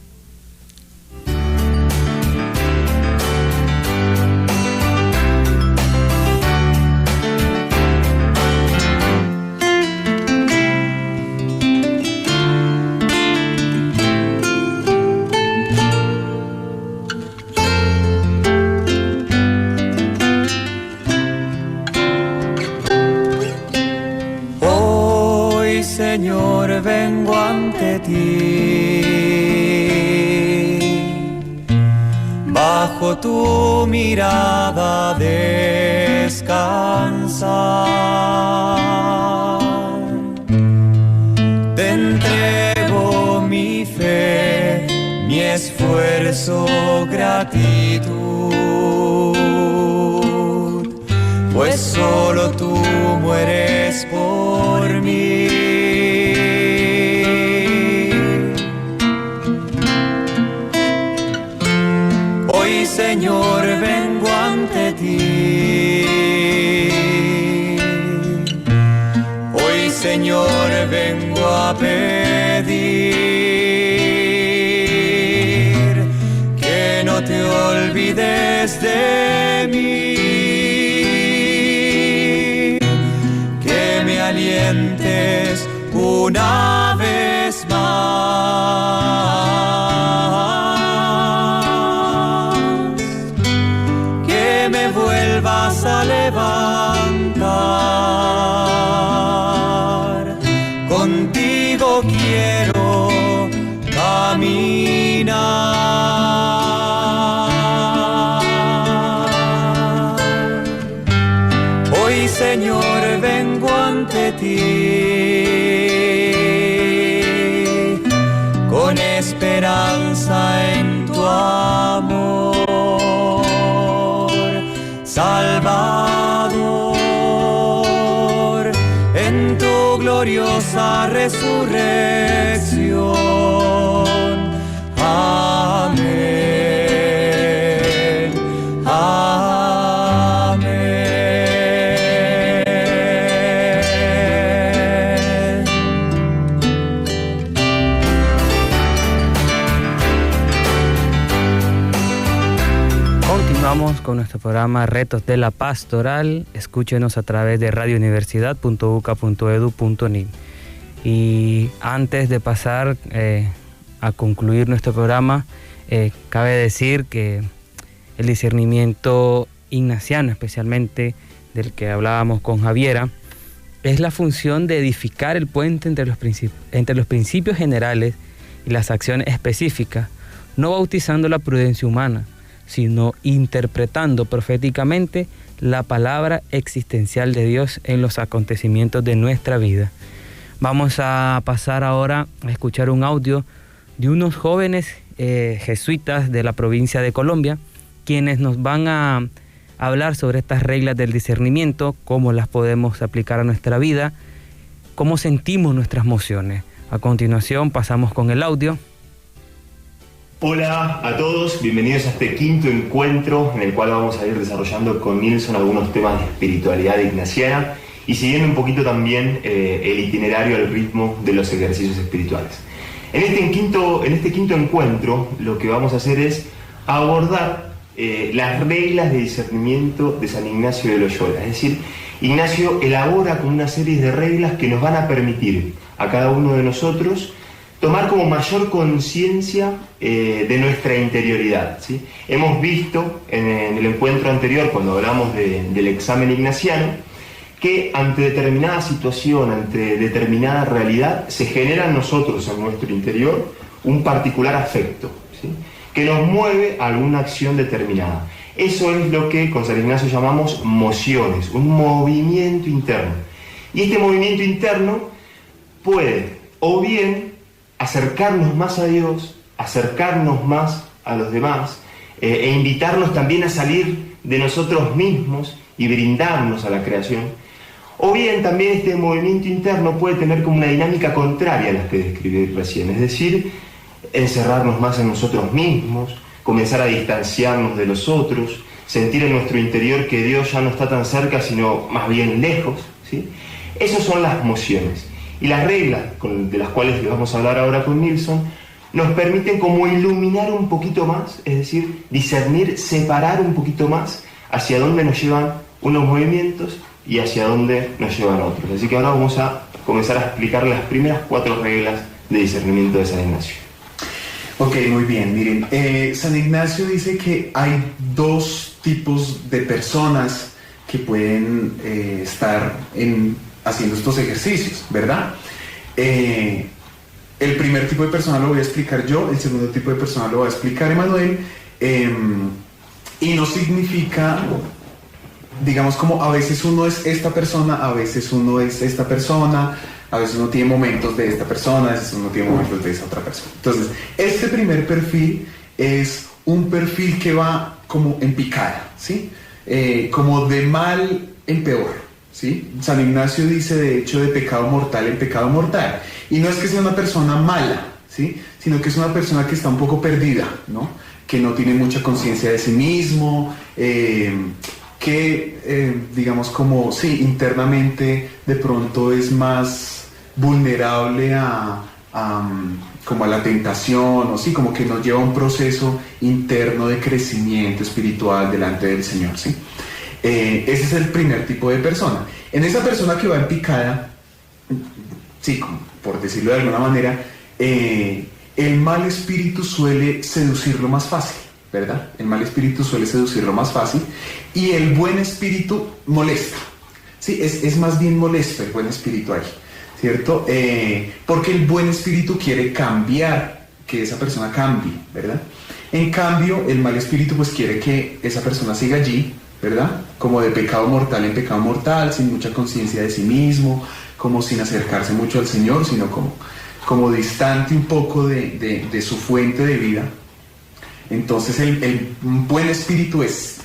Señor, vengo ante ti, bajo tu mirada descansar. Te entrego mi fe, mi esfuerzo, gratitud, pues solo tú mueres por mí. Señor, vengo ante ti. Hoy, Señor, vengo a pedir que no te olvides de mí, que me alientes una vez más. Vas a levantar, contigo quiero caminar. Hoy, Señor, vengo ante ti con esperanza en tu amor. Salvador, en tu gloriosa resurrección. Amén, amén. Continuamos con nuestro programa Retos de la Pastoral. Escúchenos a través de radiouniversidad.uca.edu.ni. Y antes de pasar a concluir nuestro programa, cabe decir que el discernimiento ignaciano, especialmente del que hablábamos con Javiera, es la función de edificar el puente entre los principios generales y las acciones específicas, no bautizando la prudencia humana, sino interpretando proféticamente la palabra existencial de Dios en los acontecimientos de nuestra vida. Vamos a pasar ahora a escuchar un audio de unos jóvenes jesuitas de la provincia de Colombia, quienes nos van a hablar sobre estas reglas del discernimiento, cómo las podemos aplicar a nuestra vida, cómo sentimos nuestras emociones. A continuación pasamos con el audio. Hola a todos, bienvenidos a este quinto encuentro en el cual vamos a ir desarrollando con Nilson algunos temas de espiritualidad ignaciana y siguiendo un poquito también el itinerario, el ritmo de los ejercicios espirituales. En este quinto encuentro lo que vamos a hacer es abordar las reglas de discernimiento de San Ignacio de Loyola. Es decir, Ignacio elabora con una serie de reglas que nos van a permitir a cada uno de nosotros tomar como mayor conciencia de nuestra interioridad, ¿sí? Hemos visto en el encuentro anterior, cuando hablamos del examen ignaciano, que ante determinada situación, ante determinada realidad, se genera en nosotros, en nuestro interior, un particular afecto, ¿sí?, que nos mueve a alguna acción determinada. Eso es lo que con San Ignacio llamamos mociones, un movimiento interno. Y este movimiento interno puede o bien acercarnos más a Dios, acercarnos más a los demás, e invitarnos también a salir de nosotros mismos y brindarnos a la creación. O bien también este movimiento interno puede tener como una dinámica contraria a las que describí recién, es decir, encerrarnos más en nosotros mismos, comenzar a distanciarnos de los otros, sentir en nuestro interior que Dios ya no está tan cerca, sino más bien lejos, ¿sí? Esas son las mociones. Y las reglas de las cuales les vamos a hablar ahora con Nilsson nos permiten como iluminar un poquito más, es decir, discernir, separar un poquito más hacia dónde nos llevan unos movimientos y hacia dónde nos llevan otros. Así que ahora vamos a comenzar a explicar las primeras 4 reglas de discernimiento de San Ignacio. Ok, muy bien. Miren, San Ignacio dice que hay 2 tipos de personas que pueden estar haciendo estos ejercicios, ¿verdad? El primer tipo de persona lo voy a explicar yo, el segundo tipo de persona lo va a explicar Emanuel, y no significa, digamos, como a veces uno es esta persona, a veces uno es esta persona, a veces uno tiene momentos de esta persona, a veces uno tiene momentos de esa otra persona. Entonces, este primer perfil es un perfil que va como en picada, ¿sí? Como de mal en peor, ¿sí? San Ignacio dice, de hecho, de pecado mortal en pecado mortal. Y no es que sea una persona mala, ¿sí? Sino que es una persona que está un poco perdida, ¿no? Que no tiene mucha conciencia de sí mismo, digamos como, sí, internamente de pronto es más vulnerable como a la tentación, o sí, como que nos lleva a un proceso interno de crecimiento espiritual delante del Señor, ¿sí? Ese es el primer tipo de persona. En esa persona que va en picada, sí, por decirlo de alguna manera, el mal espíritu suele seducirlo más fácil, ¿verdad? El mal espíritu suele seducirlo más fácil y el buen espíritu molesta. Sí, es más bien molesto el buen espíritu ahí, ¿cierto? Porque el buen espíritu quiere cambiar, que esa persona cambie, ¿verdad? En cambio, el mal espíritu pues quiere que esa persona siga allí, ¿verdad? Como de pecado mortal en pecado mortal, sin mucha conciencia de sí mismo, como sin acercarse mucho al Señor, sino como distante un poco de su fuente de vida. Entonces el buen espíritu es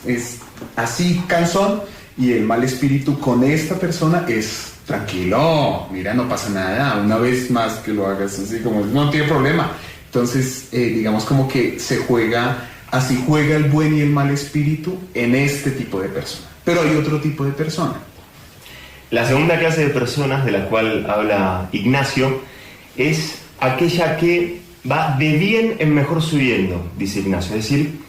así cansón, y el mal espíritu con esta persona es tranquilo, mira, no pasa nada, una vez más que lo hagas así, como no tiene problema. Entonces digamos como que así juega el buen y el mal espíritu en este tipo de persona. Pero hay otro tipo de persona. La segunda clase de personas de la cual habla Ignacio es aquella que va de bien en mejor subiendo, dice Ignacio. Es decir,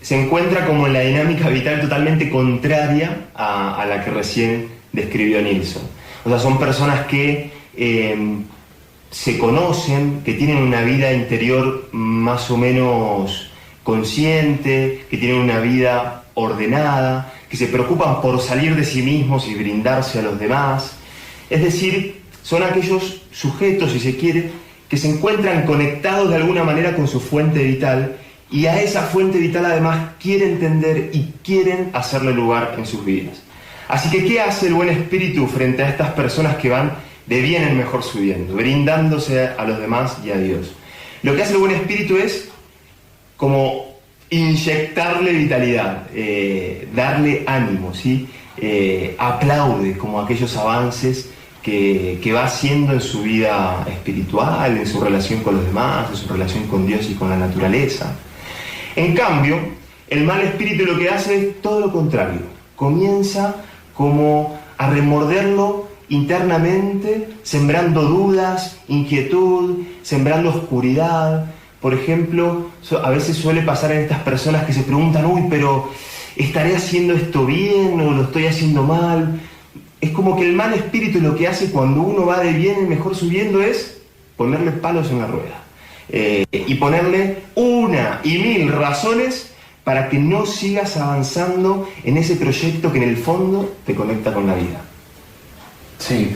se encuentra como en la dinámica vital totalmente contraria a la que recién describió Nilsson. O sea, son personas que se conocen, que tienen una vida interior más o menos consciente, que tienen una vida ordenada, que se preocupan por salir de sí mismos y brindarse a los demás. Es decir, son aquellos sujetos, si se quiere, que se encuentran conectados de alguna manera con su fuente vital, y a esa fuente vital además quieren entender y quieren hacerle lugar en sus vidas. Así que, ¿qué hace el buen espíritu frente a estas personas que van de bien en mejor subiendo, brindándose a los demás y a Dios? Lo que hace el buen espíritu es como inyectarle vitalidad, darle ánimo, ¿sí? Aplaude como aquellos avances que va haciendo en su vida espiritual, en su relación con los demás, en su relación con Dios y con la naturaleza. En cambio, el mal espíritu lo que hace es todo lo contrario. Comienza como a remorderlo internamente, sembrando dudas, inquietud, sembrando oscuridad. Por ejemplo, a veces suele pasar en estas personas que se preguntan, uy, pero ¿estaré haciendo esto bien o lo estoy haciendo mal? Es como que el mal espíritu lo que hace cuando uno va de bien en mejor subiendo es ponerle palos en la rueda. Y ponerle 1 y 1000 razones para que no sigas avanzando en ese proyecto que en el fondo te conecta con la vida. Sí.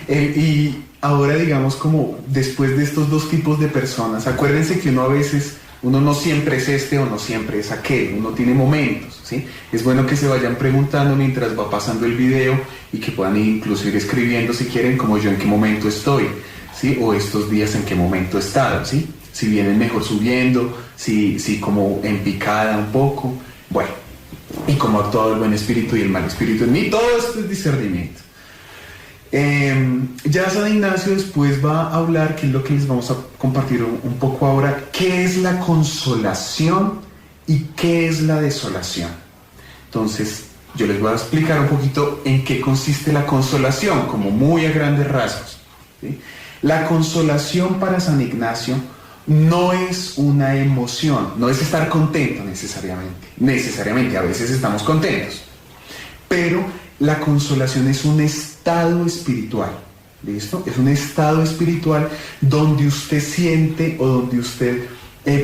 Y ahora, digamos, como después de estos 2 tipos de personas, acuérdense que uno a veces Uno no siempre es este o no siempre es aquel, uno tiene momentos, ¿sí? Es bueno que se vayan preguntando mientras va pasando el video y que puedan incluso ir escribiendo si quieren, como yo en qué momento estoy, ¿sí? O estos días en qué momento he estado, ¿sí? Si vienen mejor subiendo, si como en picada un poco, bueno, y cómo ha actuado el buen espíritu y el mal espíritu en mí, todo esto es discernimiento. Ya San Ignacio después va a hablar, que es lo que les vamos a compartir un poco ahora, qué es la consolación y qué es la desolación. Entonces, yo les voy a explicar un poquito en qué consiste la consolación, como muy a grandes rasgos, ¿sí? La consolación para San Ignacio no es una emoción, no es estar contento necesariamente, a veces estamos contentos, pero la consolación es un estado espiritual, ¿listo? Es un estado espiritual donde usted siente o donde usted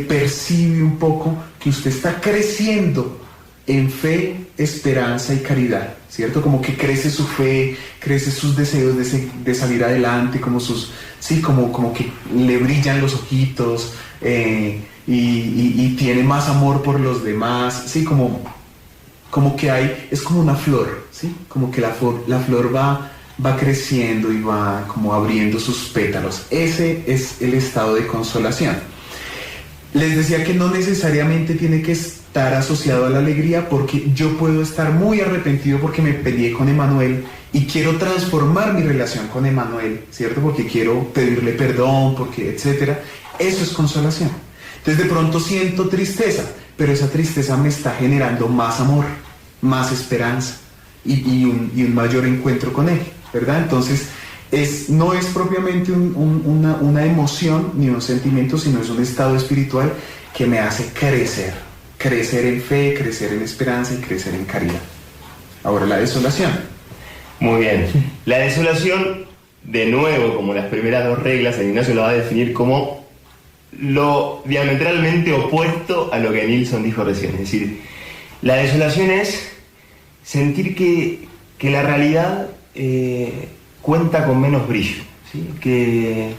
percibe un poco que usted está creciendo en fe, esperanza y caridad, ¿cierto? Como que crece su fe, crece sus deseos de salir adelante, como como que le brillan los ojitos y tiene más amor por los demás, ¿sí? Como que es como una flor, ¿sí? Como que la flor va creciendo y va como abriendo sus pétalos. Ese es el estado de consolación. Les decía que no necesariamente tiene que estar asociado a la alegría, porque yo puedo estar muy arrepentido porque me peleé con Emmanuel y quiero transformar mi relación con Emmanuel, ¿cierto? Porque quiero pedirle perdón, etcétera. Eso es consolación. Entonces de pronto siento tristeza, pero esa tristeza me está generando más amor, más esperanza y un mayor encuentro con Él, ¿verdad? Entonces no es propiamente una emoción ni un sentimiento, sino es un estado espiritual que me hace crecer en fe, crecer en esperanza y crecer en caridad. Ahora la desolación. Muy bien. La desolación, de nuevo, como las primeras dos reglas, San Ignacio lo va a definir como lo diametralmente opuesto a lo que Nilsson dijo recién. Es decir, la desolación es sentir que la realidad cuenta con menos brillo, ¿sí? Que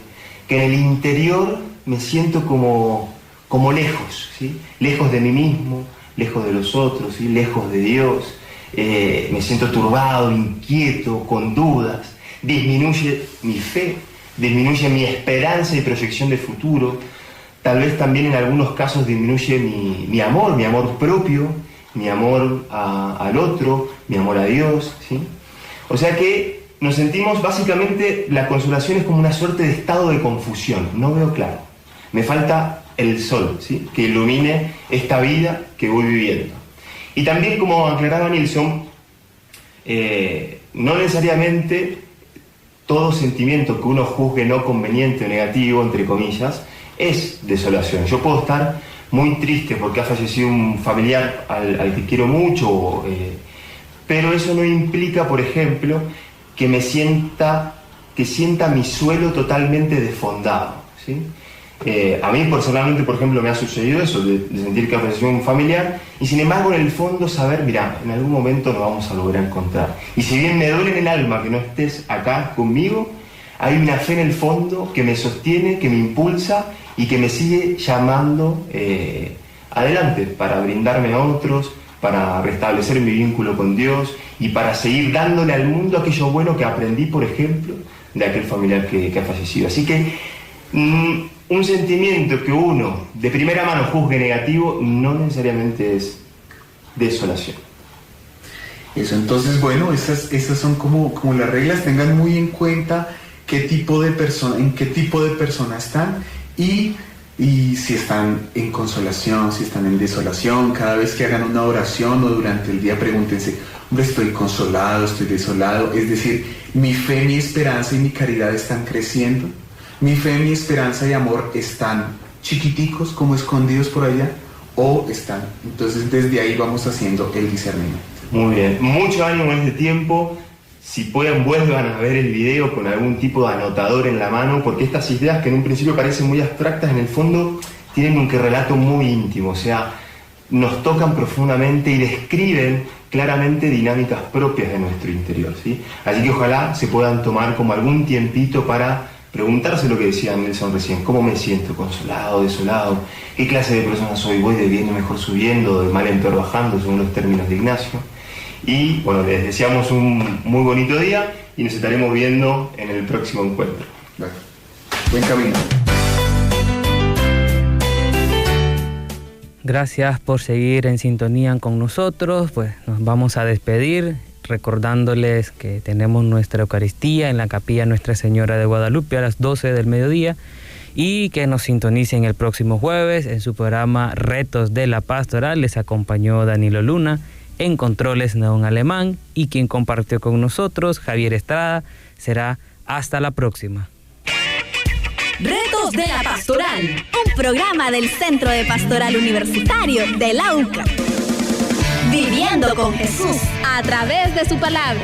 en el interior me siento como lejos, ¿sí? Lejos de mí mismo, lejos de los otros, ¿sí? Lejos de Dios. Me siento turbado, inquieto, con dudas. Disminuye mi fe, disminuye mi esperanza y proyección de futuro. Tal vez también en algunos casos disminuye mi amor propio, mi amor al otro, mi amor a Dios, ¿sí? O sea que nos sentimos, básicamente, la consolación es como una suerte de estado de confusión. No veo claro. Me falta el sol, ¿sí? Que ilumine esta vida que voy viviendo. Y también, como aclaraba Nilsson, no necesariamente todo sentimiento que uno juzgue no conveniente o negativo, entre comillas, es desolación. Yo puedo estar muy triste porque ha fallecido un familiar al que quiero mucho, pero eso no implica, por ejemplo, que sienta mi suelo totalmente desfondado, ¿sí? A mí personalmente, por ejemplo, me ha sucedido eso, de sentir que ha fallecido un familiar, y sin embargo en el fondo saber, mira, en algún momento nos vamos a lograr encontrar. Y si bien me duele en el alma que no estés acá conmigo, hay una fe en el fondo que me sostiene, que me impulsa y que me sigue llamando adelante para brindarme a otros, para restablecer mi vínculo con Dios y para seguir dándole al mundo aquello bueno que aprendí, por ejemplo, de aquel familiar que ha fallecido. Así que un sentimiento que uno de primera mano juzgue negativo no necesariamente es desolación. Eso, entonces, bueno, esas son como las reglas. Tengan muy en cuenta en qué tipo de persona están y si están en consolación, si están en desolación. Cada vez que hagan una oración o durante el día pregúntense, hombre, estoy consolado, estoy desolado. Es decir, mi fe, mi esperanza y mi caridad están creciendo. Mi fe, mi esperanza y amor están chiquiticos, como escondidos por allá, o están. Entonces desde ahí vamos haciendo el discernimiento. Muy bien, mucho ánimo en este tiempo. Si pueden, vuelvan a ver el video con algún tipo de anotador en la mano, porque estas ideas que en un principio parecen muy abstractas, en el fondo tienen un relato muy íntimo, o sea, nos tocan profundamente y describen claramente dinámicas propias de nuestro interior, ¿sí? Así que ojalá se puedan tomar como algún tiempito para preguntarse lo que decía Nelson recién, ¿cómo me siento? ¿Consolado, desolado? ¿Qué clase de persona soy? ¿Voy de bien en mejor subiendo, de mal en peor bajando, según los términos de Ignacio? Y bueno, les deseamos un muy bonito día y nos estaremos viendo en el próximo encuentro. Buen camino. Gracias por seguir en sintonía con nosotros. Pues nos vamos a despedir recordándoles que tenemos nuestra Eucaristía en la capilla Nuestra Señora de Guadalupe a las 12 del mediodía y que nos sintonicen el próximo jueves en su programa Retos de la Pastoral. Les acompañó Danilo Luna, en controles Neón Alemán, y quien compartió con nosotros, Javier Estrada. Será hasta la próxima. Retos de la Pastoral, un programa del Centro de Pastoral Universitario de la UCA. Viviendo con Jesús a través de su palabra.